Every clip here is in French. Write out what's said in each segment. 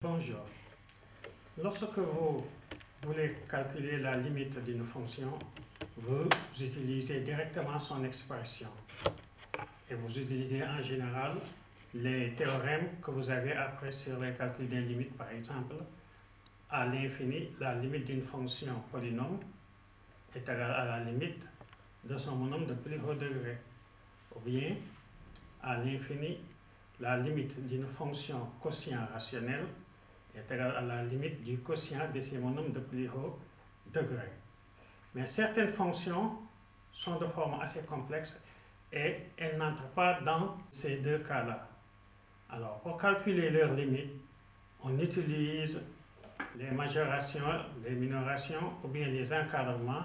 Bonjour. Lorsque vous voulez calculer la limite d'une fonction, vous utilisez directement son expression. Et vous utilisez en général les théorèmes que vous avez appris sur les calculs des limites. Par exemple, à l'infini, la limite d'une fonction polynôme est égale à la limite de son monôme de plus haut degré. Ou bien, à l'infini, la limite d'une fonction quotient rationnel est égale à la limite du quotient de ses monômes de plus haut degré. Mais certaines fonctions sont de forme assez complexe et elles n'entrent pas dans ces deux cas-là. Alors, pour calculer leurs limites, on utilise les majorations, les minorations ou bien les encadrements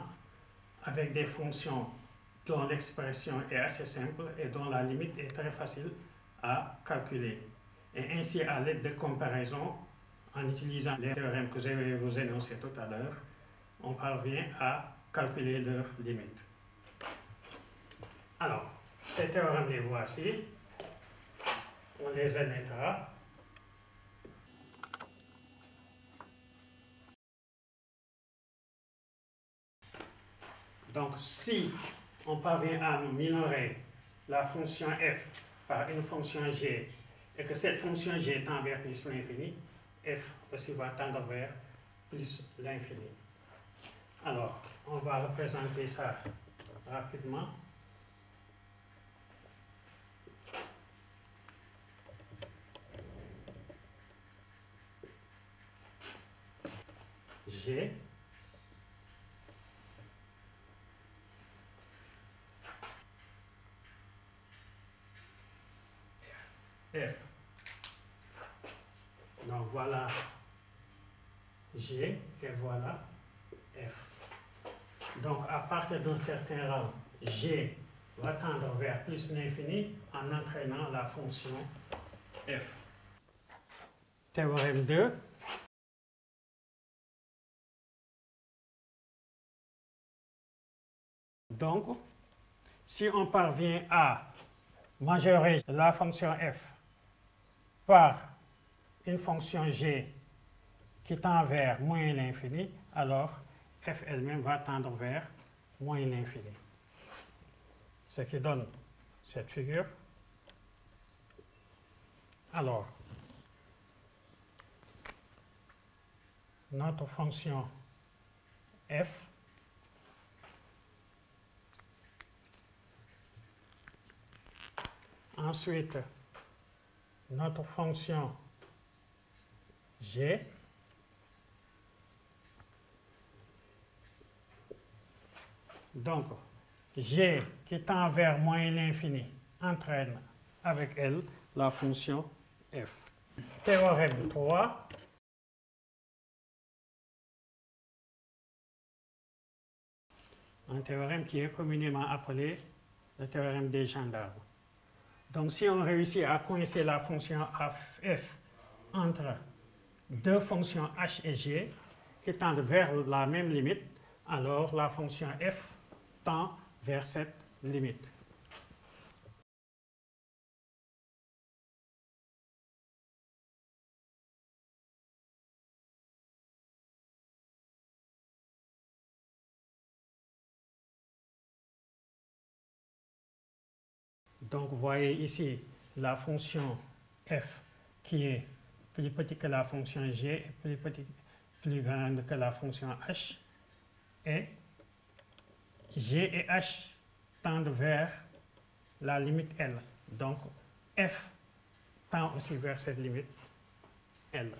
avec des fonctions dont l'expression est assez simple et dont la limite est très facile à calculer. Et ainsi, à l'aide de comparaison, en utilisant les théorèmes que je vais vous énoncer tout à l'heure, on parvient à calculer leurs limites. Alors, ces théorèmes les voici. On les émettra. Donc, si on parvient à minorer la fonction f par une fonction g et que cette fonction g tend vers plus l'infini, f aussi va tendre vers plus l'infini. Alors, on va représenter ça rapidement. G F. Donc voilà G et voilà F. Donc à partir d'un certain rang, G va tendre vers plus l'infini en entraînant la fonction F. Théorème 2. Donc, si on parvient à majorer la fonction f par une fonction g qui tend vers moins l'infini, alors f elle-même va tendre vers moins l'infini. Ce qui donne cette figure. Alors, notre fonction f ensuite, notre fonction g donc g qui tend vers moins l'infini entraîne avec elle la fonction f. Théorème 3. Un théorème qui est communément appelé le théorème des gendarmes. Donc, si on réussit à coincer la fonction f entre deux fonctions h et g qui tendent vers la même limite, alors la fonction f tend vers cette limite. Donc, vous voyez ici la fonction f qui est plus petite que la fonction g et plus grande que la fonction h. Et g et h tendent vers la limite L. Donc, f tend aussi vers cette limite L.